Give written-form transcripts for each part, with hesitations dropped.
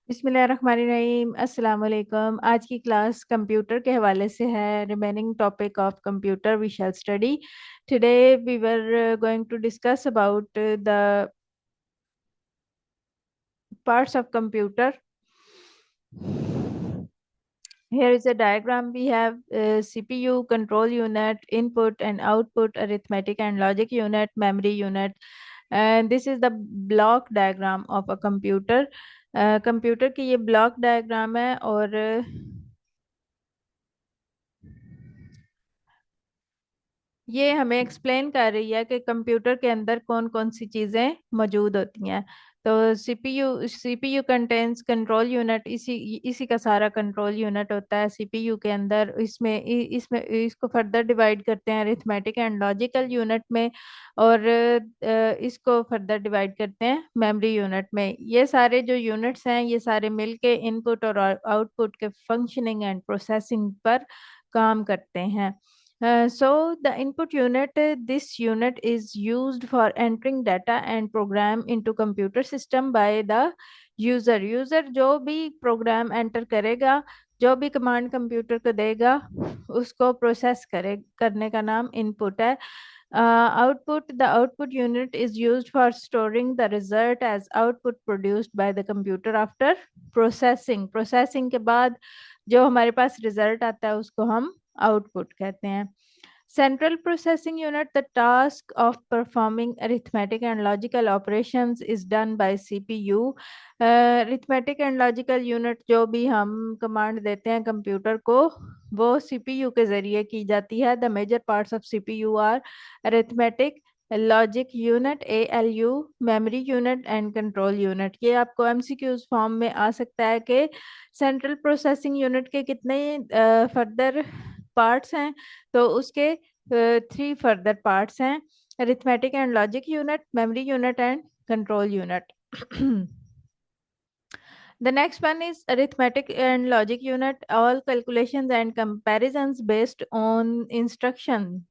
बिस्मिल्लाहिर्रहमानिर्रहीम। अस्सलाम वालेकुम। आज की क्लास कंप्यूटर के हवाले से है। Remaining topic of computer we shall study today. We were going to discuss about the parts of computer. Here is a diagram. We have CPU, control unit, input and output, arithmetic and logic unit, memory unit. And this is the block diagram of a computer. Computer की ये block diagram है और ये हमें explain कर रही है कि कंप्यूटर के अंदर कौन कौन सी चीज़ें मौजूद होती हैं। तो सीपीयू कंटेंस कंट्रोल यूनिट, इसी इसी का सारा कंट्रोल यूनिट होता है सीपीयू के अंदर। इसमें इसको फर्दर डिवाइड करते हैं अरिथमेटिक एंड लॉजिकल यूनिट में, और इसको फर्दर डिवाइड करते हैं मेमोरी यूनिट में। ये सारे जो यूनिट्स हैं ये सारे मिलके इनपुट और आउटपुट के फंक्शनिंग एंड प्रोसेसिंग पर काम करते हैं। So the input unit, this unit is used for entering data and program into computer system by the user. User जो भी प्रोग्राम एंटर करेगा, जो भी कमांड कंप्यूटर को देगा, उसको प्रोसेस करने का नाम इनपुट है। The output unit is used for storing the result as output produced by the computer after processing के बाद जो हमारे पास रिजल्ट आता है उसको हम आउटपुट कहते हैं। Central processing unit, the task of performing arithmetic and logical operations is done by CPU. Arithmetic and logical unit जो भी हम कमांड देते हैं कंप्यूटर को, वो CPU के जरिए की जाती है। The major parts of CPU are arithmetic, logic unit ALU, memory unit and control unit. ये आपको MCQs फॉर्म में आ सकता है कि सेंट्रल प्रोसेसिंग यूनिट के कितने फर्दर पार्ट्स हैं। तो उसके 3 फर्दर पार्ट्स हैं, arithmetic and logic unit, memory unit and control unit. The next one is arithmetic and logic unit. All calculations and comparisons based on instructions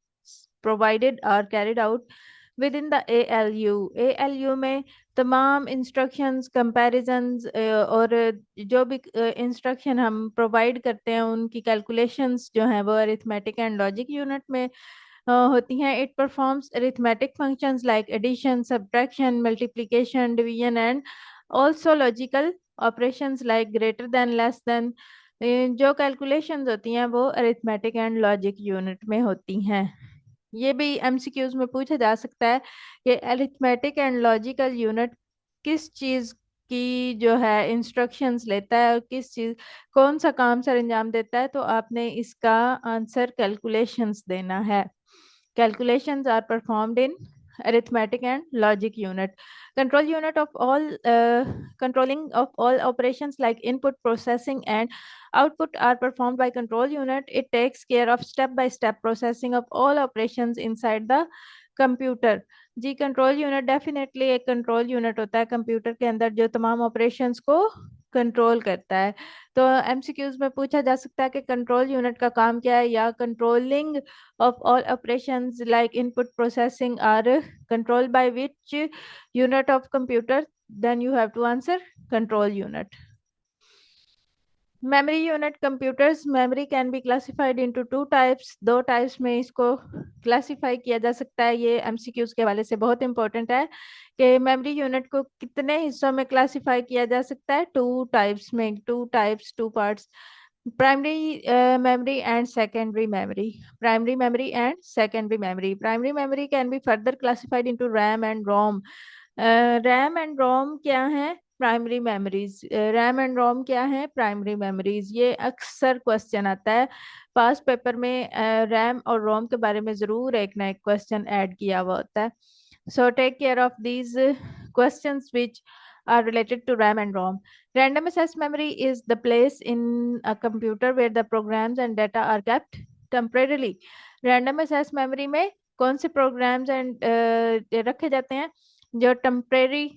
provided are carried out within the ALU. ALU में तमाम instructions, comparisons और जो भी instruction हम provide करते हैं उनकी calculations जो हैं वो arithmetic and logic unit में होती हैं। It performs arithmetic functions like addition, subtraction, multiplication, division and also logical operations like greater than less than. जो कैलकुलेशंस होती हैं वो अरिथमेटिक एंड लॉजिक यूनिट में होती हैं। ये भी एमसीक्यूज में पूछा जा सकता है कि अरिथमेटिक एंड लॉजिकल यूनिट किस चीज़ की जो है इंस्ट्रक्शंस लेता है और किस चीज़ कौन सा काम सर अंजाम देता है। तो आपने इसका आंसर कैलकुलेशंस देना है। Calculations are performed in arithmetic and logic unit. Control unit of all controlling of all operations like input processing and output are performed by control unit. It takes care of step-by-step processing of all operations inside the computer. जी control unit definitely एक control unit होता है computer के अंदर जो तमाम operations को control करता है। तो एमसीक्यूज में पूछा जा सकता है कि कंट्रोल यूनिट का काम क्या है, या controlling of all operations like input processing are controlled by which unit of computer, then you have to answer control unit. Memory unit computers, memory can be classified into two types. दो types में इसको classify किया जा सकता है। ये MCQs के हवाले से बहुत important है कि मेमोरी यूनिट को कितने हिस्सों में क्लासिफाई किया जा सकता है। टू टाइप्स में, two types, two parts, primary memory and secondary memory. Primary memory and secondary memory. Primary memory can be further classified into RAM and ROM. RAM and ROM क्या है? Primary memories. रैम एंड रोम क्या है? Primary memories. ये अक्सर question आता है पास paper में। RAM और रोम के बारे में जरूर एक ना एक क्वेश्चन ऐड किया हुआ होता है। So take care of these questions which are related to RAM and ROM. Random access memory is the place in a computer where the programs and data are kept temporarily. Random access memory में कौन से programs and रखे जाते हैं? जो temporary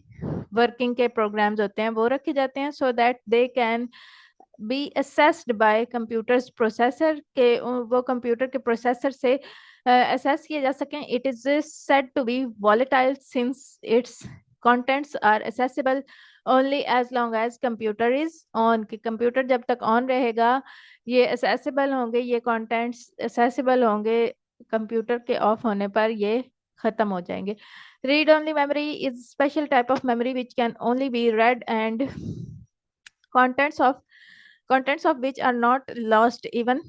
working के programmes होते हैं वो रखे जाते हैं so that they can be accessed by computers processor के, वो कंप्यूटर के प्रोसेसर से असेस किए जा सकें। It is said to be volatile since its contents are accessible only as long as computer is on, कि कंप्यूटर जब तक ऑन रहेगा ये असेसिबल होंगे, ये कंटेंट्स असेसिबल होंगे, कंप्यूटर के ऑफ होने पर ये खत्म हो जाएंगे। Read only memory is special type of memory which can only be read and contents of contents of which are not lost even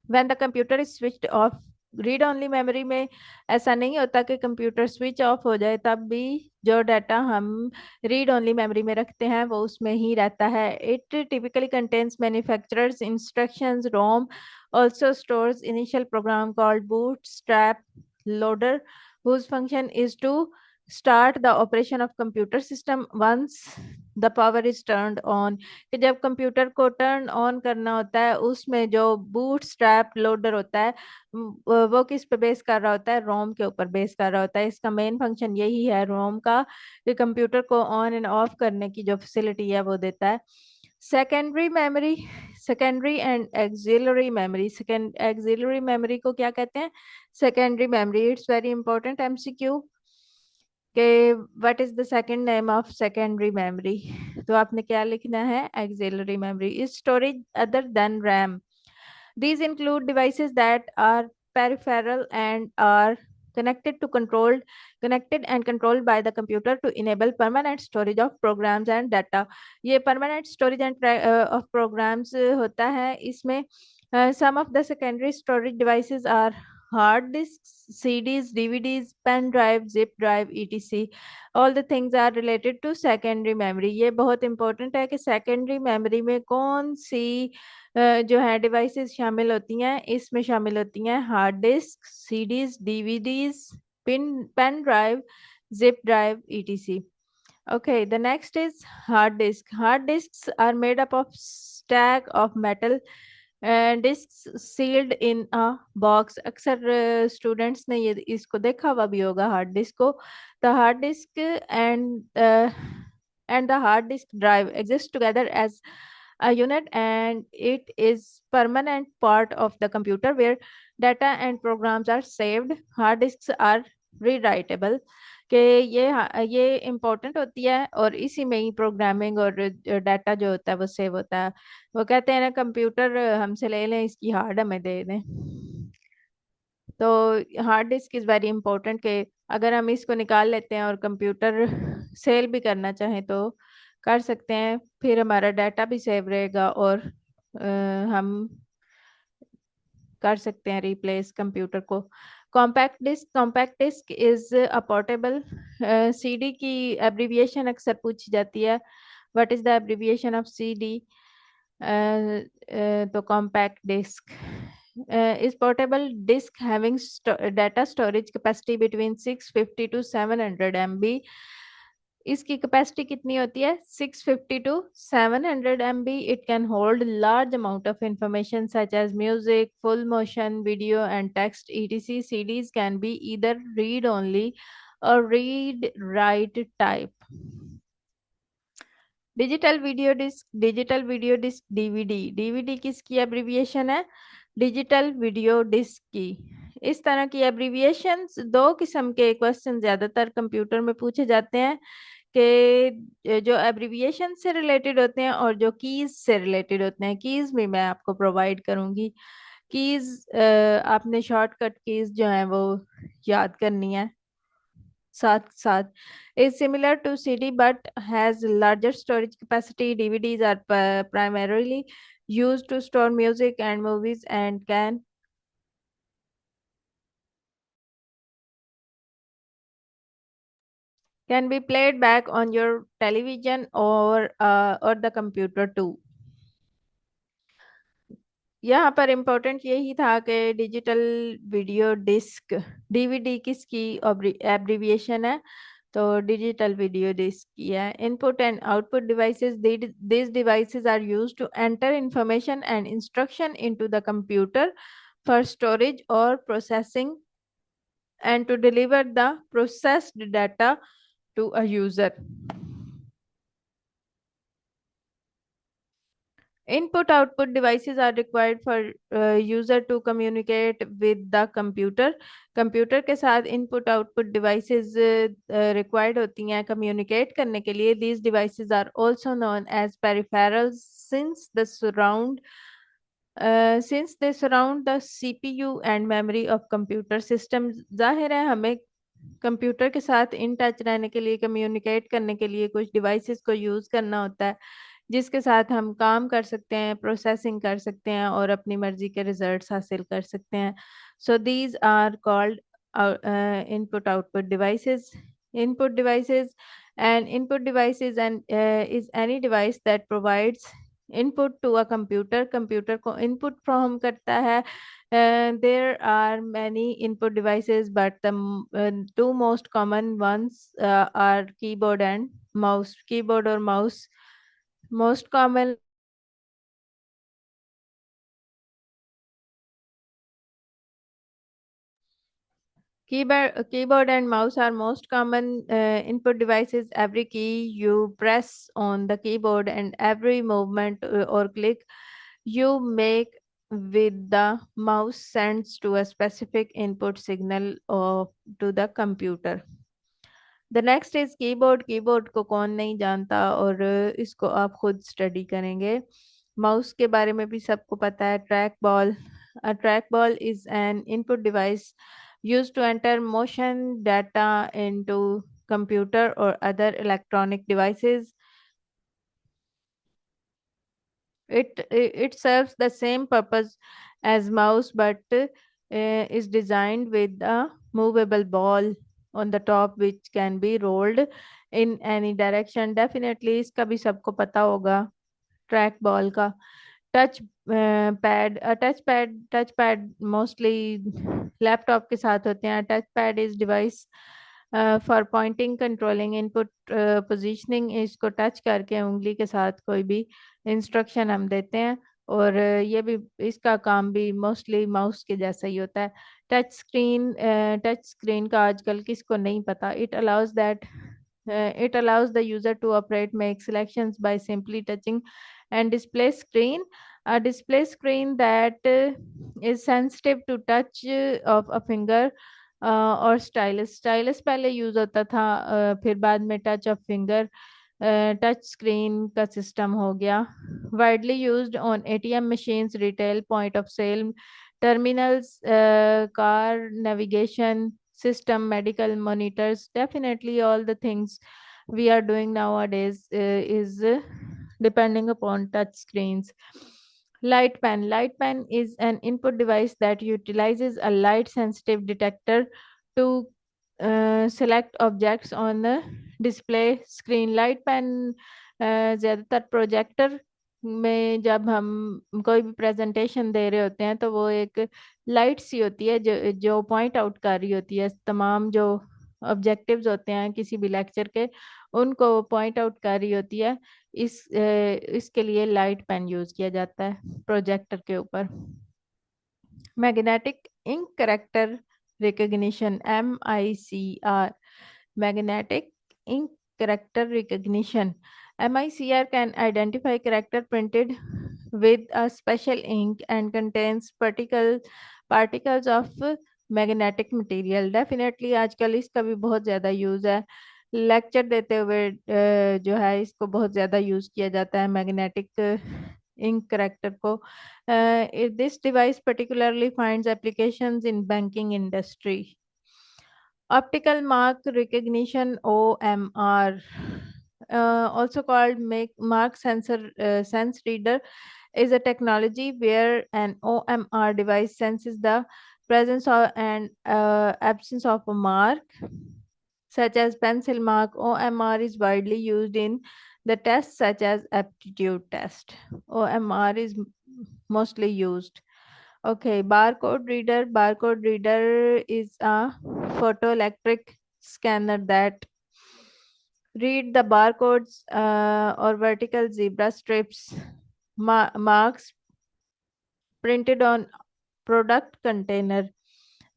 when the computer is switched off। Read only memory में ऐसा नहीं होता कि computer switch off हो जाए तब भी जो डाटा हम रीड ओनली मेमोरी में रखते हैं वो उसमें ही रहता है। It typically contains manufacturers instructions ROM, also stores initial program called bootstrap loader whose function is to start the operation of computer system once the power is turned on। कि जब कंप्यूटर को टर्न ऑन करना होता है उसमें जो boot strap loader होता है वो किस पे बेस कर रहा होता है, रोम के ऊपर बेस कर रहा होता है। इसका मेन फंक्शन यही है रोम का कि कंप्यूटर को ऑन एंड ऑफ करने की जो फैसिलिटी है वो देता है। Secondary memory, secondary and auxiliary memory. Second auxiliary memory को क्या कहते हैं? Secondary memory. It's very important MCQ कि what is the second name of secondary memory. तो आपने क्या लिखना है? Auxiliary memory is storage other than RAM. These include devices that are peripheral and are connected and controlled by the computer to enable permanent storage of programs and data। ये permanent storage and of programs होता है। इसमें some of the secondary storage devices are hard disks, CDs, DVDs, pen drive, zip drive, etc। All the things are related to secondary memory। ये बहुत important है कि secondary memory में कौन सी जो है डिवाइसेस शामिल होती हैं। इसमें शामिल होती हैं hard disk, CDs, DVDs, pen drive, zip drive, etc। Okay, the next is hard disk. Hard disks are made up of stack of metal disks sealed in a box। अक्सर स्टूडेंट्स ने ये इसको देखा हुआ भी होगा हार्ड डिस्क को। The hard disk and the hard disk drive exist together as a unit and it is permanent part of the computer where data and programs are saved। Hard disks are rewritable कि ये important होती है और इसी में ही programming और data जो होता है वो सेव होता है। वो कहते हैं ना कंप्यूटर हमसे ले लें इसकी हार्ड हमें दे दें। तो hard disk is very important कि अगर हम इसको निकाल लेते हैं और कंप्यूटर सेल भी करना चाहें तो कर सकते हैं, फिर हमारा डाटा भी सेव रहेगा और हम कर सकते हैं रिप्लेस कंप्यूटर को। Compact disc is a portable CD की एब्रिविएशन अक्सर पूछी जाती है। What is the abbreviation of CD? तो compact disc is portable disk having data storage capacity between 650 to 700 MB। इसकी कैपेसिटी कितनी होती है? 650 to 700 MB। It can hold large amount of information such as music, full motion video and text, etc। CDs कैन बी either read only or read write type। Digital video disc DVD. DVD किसकी abbreviation है? Digital video disc की। इस तरह की abbreviations दो किस्म के क्वेश्चन ज्यादातर कंप्यूटर में पूछे जाते हैं कि जो एब्रिविएशन से रिलेटेड होते हैं और जो कीज से रिलेटेड होते हैं। कीज भी मैं आपको प्रोवाइड करूंगी। कीज आपने शॉर्टकट कीज जो है वो याद करनी है साथ साथ। is similar to CD but has larger storage capacity। DVDs are primarily used to store music and movies and can be played back on your television or the computer too। यहाँ पर इम्पोर्टेंट यही था कि digital video disc DVD किसकी abbreviation है? तो digital video disc की है। Input and output devices, these devices are used to enter information and instruction into the computer for storage or processing and to deliver the processed data to a user। Input output devices are required for user to communicate with the computer. Computer के साथ input output devices required होती हैं communicate करने के लिए. These devices are also known as peripherals since they surround the CPU and memory of computer system. जाहिर है हमें कंप्यूटर के साथ इन टच रहने के लिए कम्युनिकेट करने के लिए कुछ डिवाइसेस को यूज़ करना होता है जिसके साथ हम काम कर सकते हैं, प्रोसेसिंग कर सकते हैं और अपनी मर्जी के रिजल्ट्स हासिल कर सकते हैं. So these are called input output devices. Input devices and input devices and is any device that provides input to a computer. Computer को input फ्राहम करता है. There are many input devices but the two most common ones are keyboard and mouse. Keyboard or mouse most common. Keyboard and mouse are most common input devices. Every key you press on the keyboard and every movement or click you make with the mouse sends to a specific input signal to the computer. The next is keyboard. Keyboard को कौन नहीं जानता और इसको आप खुद study करेंगे. Mouse के बारे में भी सबको पता है. Track ball. A trackball is an input device used to enter motion data into computer or other electronic devices. It serves the same purpose as mouse but is designed with a movable ball on the top which can be rolled in any direction. Definitely इसका भी सबको पता होगा track ball का. Touch pad. Touch pad mostly laptop के साथ होते हैं. Touch pad is device for pointing controlling input positioning. इसको टच करके उंगली के साथ कोई भी इंस्ट्रक्शन हम देते हैं और ये भी इसका काम भी मोस्टली माउस के जैसा ही होता है. टच स्क्रीन का आजकल किसको नहीं पता. It allows the user to operate, make selections by simply touching and display screen. A display screen that is sensitive to touch of a finger और स्टाइलस पहले यूज होता था. फिर बाद में touch of finger touch screen का system हो गया. Widely used on ATM machines, retail point of sale, terminals, car navigation system, medical monitors. Definitely all the things we are doing nowadays is depending upon touch screens. Light pen. Light pen is an input device that utilizes a light sensitive detector to select objects on the display screen. Light pen ज़्यादातर projector में जब हम कोई भी presentation दे रहे होते हैं तो वो एक लाइट सी होती है जो जो पॉइंट आउट कर रही होती है. तमाम जो ऑब्जेक्टिव्स होते हैं किसी भी लेक्चर के उनको पॉइंट आउट कर रही होती है. इसके लिए लाइट पेन यूज किया जाता है प्रोजेक्टर के ऊपर. Magnetic ink character recognition MICR. Magnetic ink character recognition. MICR can identify character printed with a special ink and contains particles of magnetic material. Definitely आजकल इसका भी बहुत ज़्यादा यूज़ है. लेक्चर देते हुए जो है इसको बहुत ज़्यादा यूज़ किया जाता है मैग्नेटिक इंक करेक्टर को. This device particularly finds applications in banking industry. Optical mark recognition OMR, also called mark sensor sense reader, is a technology where an OMR device senses the presence of and absence of a mark, such as pencil mark. OMR is widely used in the tests such as aptitude test. OMR is mostly used. Okay, barcode reader. Barcode reader is a photoelectric scanner that read the barcodes or vertical zebra strips marks printed on product container.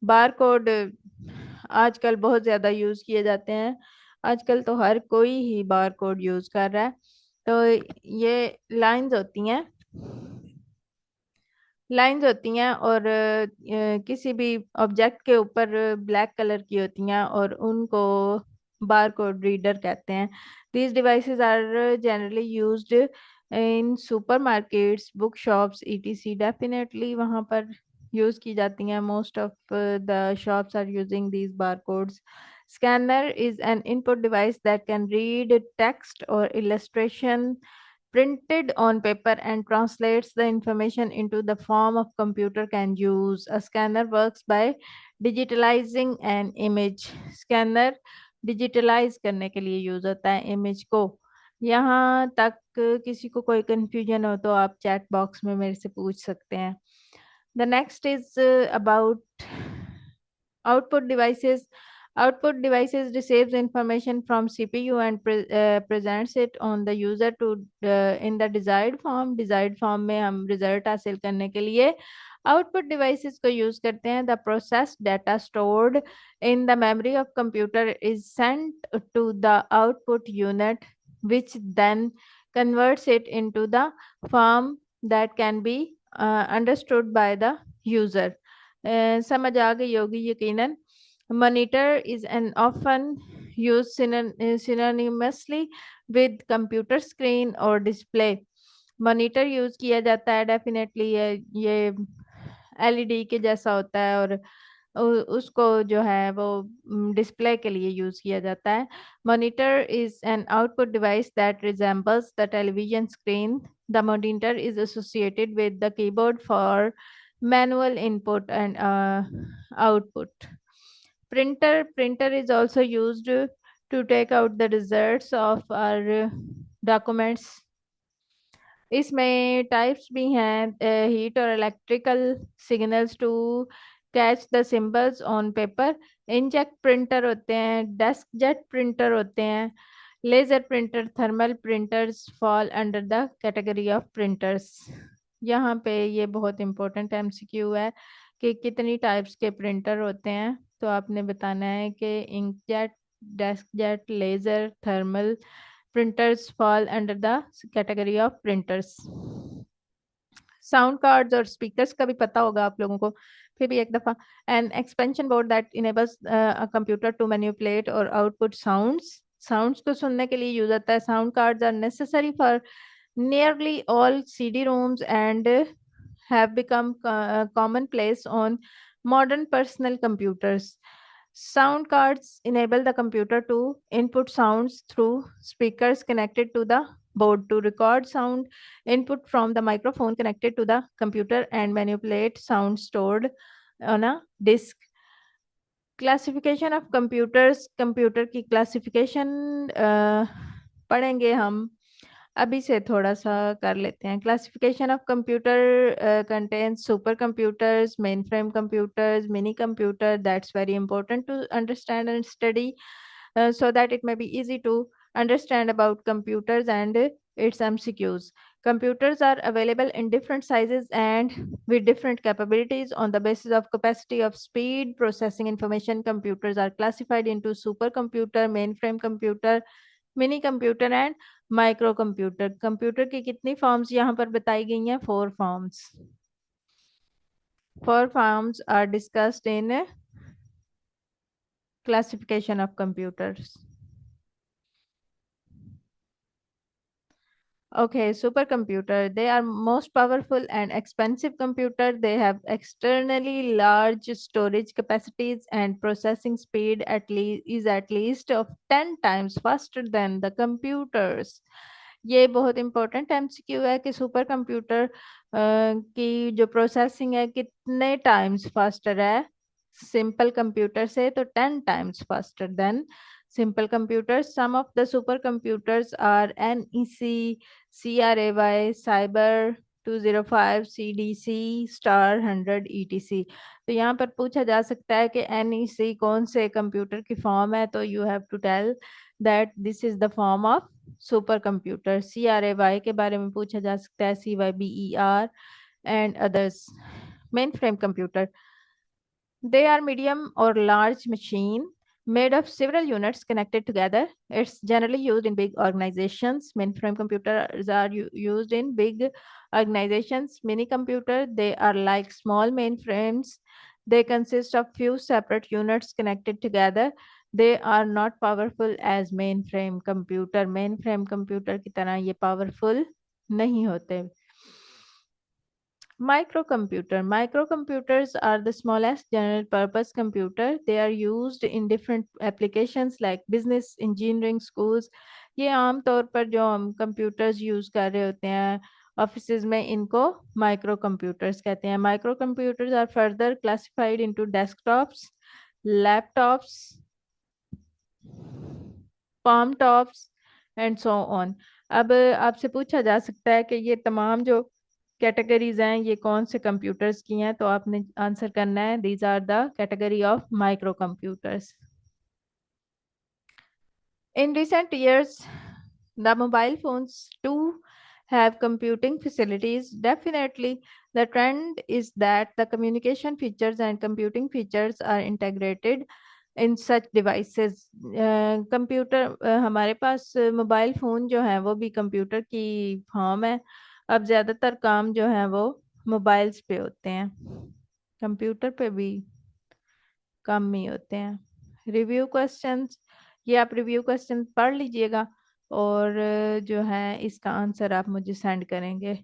Barcode आजकल बहुत ज़्यादा use किए जाते हैं. आजकल तो हर कोई ही barcode use कर रहा है. तो ये लाइंस होती हैं लाइंस होती हैं और किसी भी ऑब्जेक्ट के ऊपर ब्लैक कलर की होती हैं और उनको बार कोड रीडर कहते हैं। These devices are generally used in supermarkets, book shops, etc. Definitely वहाँ पर यूज की जाती हैं। Most of the shops are using these bar codes. Scanner is an input device that can read text or illustration printed on paper and translates the information into the form of computer can use. A scanner works by digitalizing an image. Scanner digitalize करने के लिए use होता है image को। यहाँ तक किसी को कोई कंफ्यूजन हो तो आप चैट बॉक्स में मेरे से पूछ सकते हैं। The next is about output devices. Output devices receives information from CPU and presents it on the user to in the desired form. Desired form में हम result हासिल करने के लिए output devices को use करते हैं. The processed data stored in the memory of computer is sent to the output unit, which then converts it into the form that can be understood by the user. समझ आ गई होगी यकीनन। Monitor is an often used synonymously with computer screen or display. Monitor use किया जाता है definitely. ये LED के जैसा होता है और उसको जो है वो डिस्प्ले के लिए यूज किया जाता है। Monitor is an output device that resembles the television screen. The monitor is associated with the keyboard for manual input and output. Printer is also used to take out the results of our documents. इसमें types भी हैं, heat और electrical signals to catch the symbols on paper. Inkjet printer होते हैं, desk jet printer होते हैं, laser printer, thermal printers fall under the category of printers. यहाँ पे ये बहुत इंपॉर्टेंट एमसीक्यू है कि कितनी टाइप्स के प्रिंटर होते हैं। तो आपने बताना है कि inkjet, desk jet, laser, thermal printers fall under the category of printers. Sound cards और स्पीकर्स का भी पता होगा आप लोगों को, फिर भी एक दफा। An expansion board that enables a computer to manipulate और आउटपुट साउंड्स। साउंड्स को सुनने के लिए यूज होता है। Sound cards are necessary for nearly all CD-ROMs and have become commonplace on modern personal computers. Sound cards enable the computer to input sounds through speakers connected to the board, to record sound input from the microphone connected to the computer, and manipulate sound stored on a disk. Classification of computers, computer की classification पढ़ेंगे हम। अभी से थोड़ा सा कर लेते हैं। Classification of computer contains supercomputers, mainframe computers, mini computer. That's very important to understand and study so that it may be easy to understand about computers and its MCQs. Computers are available in different sizes and with different capabilities on the basis of capacity of speed processing information. Computers are classified into supercomputer, mainframe computer, mini computer and micro computer. Computer की कितनी forms यहाँ पर बताई गई हैं? 4 forms. 4 forms are discussed in classification of computers. Okay, supercomputer. They are most powerful and expensive computer. They have externally large storage capacities and processing speed at least of 10 times faster than the computers. ये बहुत important MCQ है कि super computer की जो processing है कितने times faster है simple computer से, तो 10 times faster than simple computers. Some of the supercomputers are NEC, CRAY, Cyber 205, CDC, Star 100, ETC. तो यहाँ पर पूछा जा सकता है कि NEC कौन से कंप्यूटर की फॉर्म है, तो you have to tell that this is the form of supercomputer. CRAY के बारे में पूछा जा सकता है, CYBER एंड अदर्स। Mainframe computer, they are medium or large machine Made of several units connected together. It's generally used in big organizations. Mainframe computers are used in big organizations. Mini computer, they are like small mainframes. They consist of few separate units connected together. They are not powerful as mainframe computer. Mainframe computer की तरह ये powerful नहीं होते. Microcomputers are the smallest general purpose computer. They are used in different applications like business, engineering, schools. ये आम तौर पर जो हम कंप्यूटर्स यूज कर रहे होते हैं ऑफिसेज में, इनको माइक्रो कंप्यूटर्स कहते हैं. Micro computers are further classified into desktops, laptops, palm tops and so on. अब आपसे पूछा जा सकता है कि ये तमाम जो कैटेगरीज हैं ये कौन से कंप्यूटर्स की हैं, तो आपने आंसर करना है these are the category of micro computers. In recent years, the mobile phones too have computing facilities. Definitely, the trend is that the communication features and computing features are integrated in such devices. Computer हमारे पास mobile phone जो है वो भी computer की form है. अब ज़्यादातर काम जो है वो मोबाइल्स पे होते हैं, कंप्यूटर पे भी कम ही होते हैं. रिव्यू क्वेश्चंस, ये आप रिव्यू क्वेश्चन पढ़ लीजिएगा और जो है इसका आंसर आप मुझे सेंड करेंगे.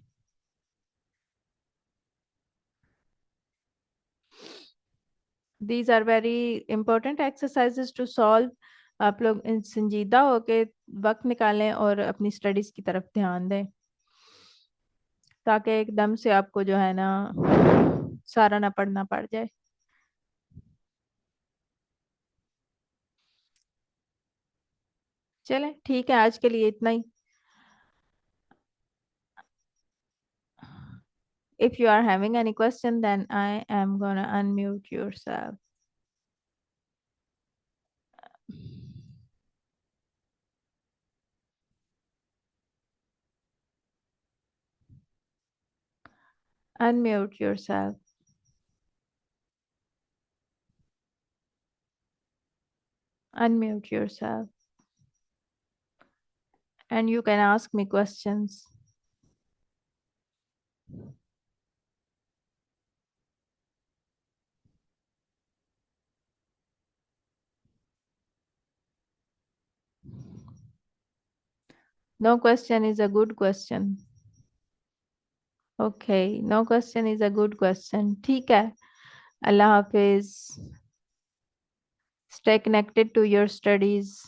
These are very important exercises to solve. आप लोग संजीदा होके वक्त निकालें और अपनी स्टडीज की तरफ ध्यान दें ताकि एकदम से आपको जो है ना सारा ना पढ़ना पड़ जाए. चलें ठीक है, आज के लिए इतना ही. If you are having any question, then I am gonna unmute yourself. Unmute yourself. Unmute yourself. And you can ask me questions. No question is a good question. Okay, no question is a good question. ठीक है. Allah Hafiz. Stay connected to your studies.